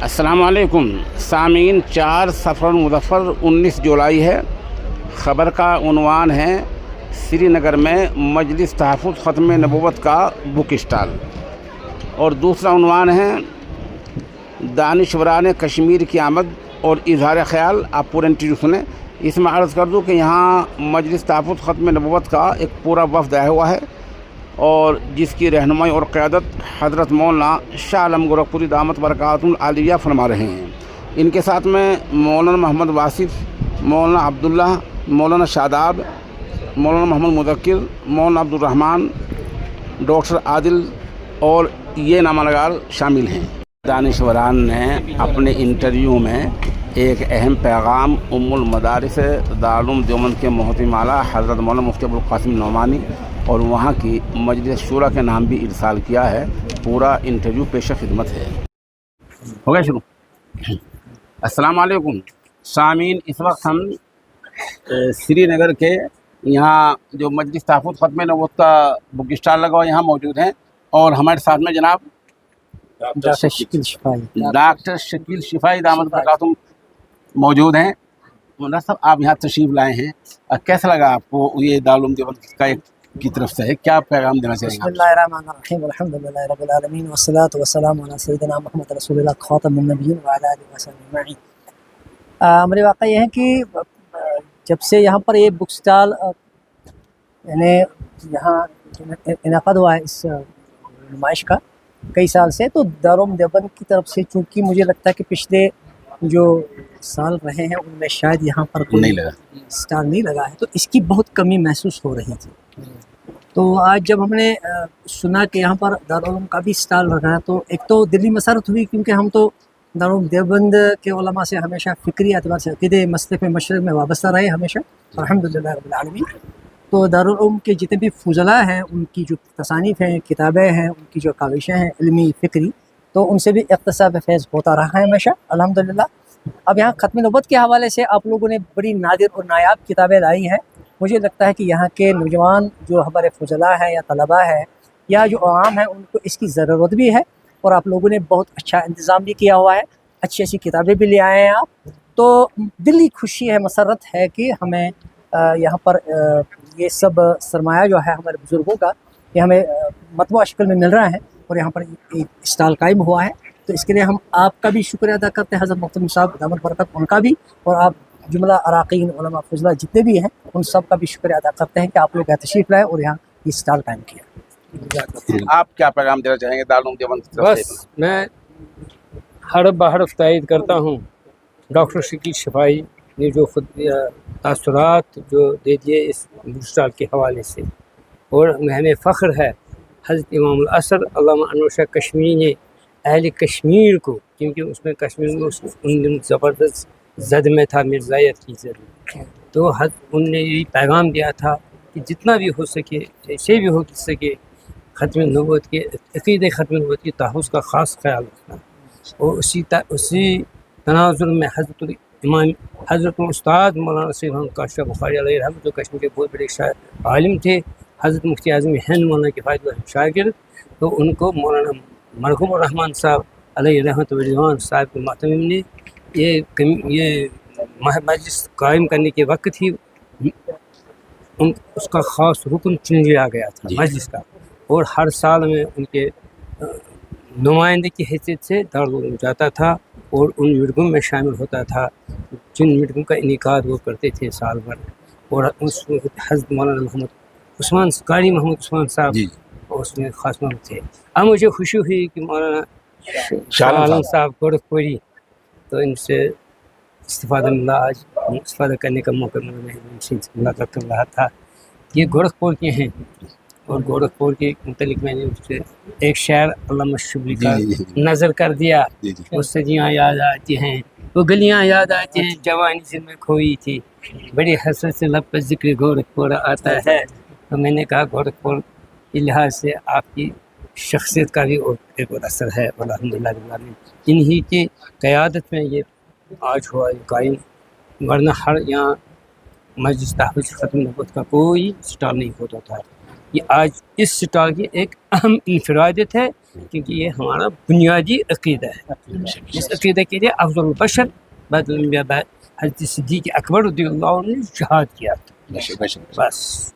अस्सलाम वालेकुम सामीन। 4 सफ़र मुज़फ़्फ़र 19 जुलाई है। ख़बर का उन्वान है श्रीनगर में मजलिस तहफ़्फ़ुज़ ख़त्म नबूवत का बुक स्टॉल, और दूसरा उन्वान है दानिशवरान कश्मीर की आमद और इजहार ख़याल। आप पूरा इंटरव्यू सुने। इसमें अर्ज़ कर दूँ कि यहाँ मजलिस तहफ़्फ़ुज़ ख़त्म नबूवत का एक पूरा वफ़द आया हुआ है, और जिसकी रहनुमाई और क़यादत हज़रत मौलाना शाह आलम गोरखपुरी दामत बरकातुल आलिया फरमा रहे हैं। इनके साथ में मौलाना मोहम्मद वासिफ़, मौलाना अब्दुल्ला, मौलाना शादाब, मौलाना मोहम्मद मुज़क्किर, मौलाना अब्दुर्रहमान, डॉक्टर आदिल और ये नामनगार शामिल हैं। दानिशवरान ने अपने इंटरव्यू में एक अहम पैगाम उम्मुल मदारिस दारुल देवबंद के मोहतमिम आला हज़रत मौलाना मुफ्ती अबुल क़ासिम नौमानी और वहाँ की मजलिस शूरा के नाम भी इरसाल किया है। पूरा इंटरव्यू पेश खिदमत है। हो गया शुरू। अस्सलाम वालेकुम सामीन, इस वक्त हम श्रीनगर के यहाँ जो मजलिस तहफ़्फ़ुज़ ख़त्म नबूवत का बुक स्टॉल लगा हुआ यहाँ मौजूद हैं, और हमारे साथ में जनाब डॉक्टर शकील शिफाई दामत बरकातुहू मौजूद हैं। मौलाना साहब, आप यहाँ तशरीफ़ लाए हैं, कैसा लगा आपको? ये दारुल देवबंद का एक की तरफ से है, क्या पैगाम देना चाहेंगे? बिस्मिल्लाहिर्रहमानिर्रहीम, अल्हम्दुलिल्लाहि रब्बिल आलमीन वस्सलातु वस्सलामु अला सय्यिदिना मुहम्मद रसूलुल्लाह खातमुन नबिय्यीन व अला आलिहि वसहबिहि अजमईन। हमारे वाक़ा ये है कि जब से यहाँ पर ये बुक स्टॉल यानी यहाँ इनेक़ाद हुआ है इस नुमाइश का कई साल से, तो दारुल देवबंद की तरफ से, चूँकि मुझे लगता है कि पिछले जो साल रहे हैं उनमें शायद यहाँ पर कोई स्टॉल नहीं लगा है, तो इसकी बहुत कमी महसूस हो रही थी। तो आज जब हमने सुना कि यहाँ पर दारुल उलूम का भी स्टॉल लगा है, तो एक तो दिली मसरत हुई, क्योंकि हम तो दारुल देवबंद के उलमा से हमेशा फ़िक्री एतबार से अक़ीदे मसलक मशरिक़ में वाबस्ता रहे हमेशा, अल्हम्दुलिल्लाह रब्बिल आलमीन। तो दारुल उलूम के जितने भी फ़ुज़ला हैं, उनकी जो तसानीफ़ हैं, किताबें हैं, उनकी जो काविशें हैं इल्मी फ़िक्री, तो उनसे भी इक़्तिसाब फैज़ होता रहा है हमेशा, अल्हम्दुलिल्लाह। अब यहाँ ख़त्म नबूवत के हवाले से आप लोगों ने बड़ी नादिर और नायाब किताबें लाई हैं। मुझे लगता है कि यहाँ के नौजवान जो हमारे फ़ुज़ला हैं या तलबा है या जो आवाम है, उनको इसकी ज़रूरत भी है, और आप लोगों ने बहुत अच्छा इंतज़ाम भी किया हुआ है, अच्छी अच्छी किताबें भी ले आए हैं आप। तो दिली खुशी है, मसरत है कि हमें यहाँ पर ये सब सरमाया जो है हमारे बुज़ुर्गों का, ये हमें मतबूआ शक्ल में मिल रहा है, और यहाँ पर एक स्टॉल कायम हुआ है। तो इसके लिए हम आपका भी शुक्रिया अदा करते हैं, हज़रत मुफ्ती साहब दामत बरकत उनका भी, और आप जुमला अराकीन उलमा फ़ुज़ला जितने भी हैं उन सब का भी शुक्रिया अदा करते हैं कि आप लोग तशरीफ़ लाए और यहाँ ये स्टॉल कायम किया। आप क्या पैगाम देना चाहेंगे दारुल देवबंद की तरफ से? बस मैं हरफ बहरफ तायद करता हूँ। डॉक्टर शकील शिफाई ने जो खुद तासुरात जो दे दिए इस बुक स्टॉल के हवाले से, और हमें फ़ख्र है हज़रत इमामुल असर अल्लामा अनवर शाह कश्मीरी ने अहले कश्मीर को, क्योंकि उसमें कश्मीर में उन दिन ज़बरदस्त ज़द में था मिर्ज़ायत की ज़द, तो उनने यही पैगाम दिया था कि जितना भी हो सके, जैसे भी हो सके, ख़त्म नबूवत के अक़ीदे ख़त्म नबूवत की तहफ़्फ़ुज़ का ख़ास ख्याल रखना। और उसी तनाज़ुर में हज़रत उस्ताद मौलाना सैयद काशिफ़ बुखारी अलैहि रहमत, जो कश्मीर के बहुत बड़े शायर आलिम थे, हज़रत मुफ्ती आज़म हिंद मौलाना किफ़ायतुल्लाह शागिर्द, तो उनको मौलाना मरहूम रहमान साहब अलैहि रहमत व रिज़वान साहब के मातमीम ने ये मजलिस कायम करने के वक्त ही उसका ख़ास रुकन चुन लिया गया था मजलिस का, और हर साल में उनके नुमाइंदे की हैसियत से दारुल उलूम जाता था और उन मीटिंगों में शामिल होता था, जिन मीटिंगों का इनेकाद वो करते थे साल भर। और उस हज़रत मौलाना मोहम्मद उस्मान कारी मोहम्मद उस्मान साहब उसमें ख़ास महब थे। अब मुझे खुशी हुई कि मौलाना शाह आलम साहब गोरखपुरी, तो इनसे इस्तिफ़ादा मिला, आज इस्तिफ़ादा करने का मौका मिला, मैं इनसे मुलाकात कर रहा था। ये गोरखपुर के हैं, और गोरखपुर के मुतल्लिक़ मैंने उससे एक शायर अल्लामा शुबली का नज़र कर दिया, उससे जियाँ याद आती हैं, वो गलियाँ याद आती हैं जवानी जिनमें खोई थी, बड़ी हसरत से लब पर ज़िक्र गोरखपुर आता है। तो मैंने कहा गोरखपुर के लिहाज से आपकी शख्सियत का भी एक और असर है, और अल्हम्दुलिल्लाह इन्हीं की क़यादत में ये आज हुआ कायम, वरना हर यहाँ मजलिस तहफ़्फ़ुज़ ख़त्म नबूवत का कोई स्टॉल नहीं होता था। یہ آج اس سٹال کی ایک اہم انفرادیت ہے کیونکہ یہ ہمارا بنیادی عقیدہ ہے. اس عقیدے کے لیے افضل البشر بعد الانبیاء بعد حضرت صدیق اکبر رضی اللہ عنہ نے جہاد کیا تھا. بس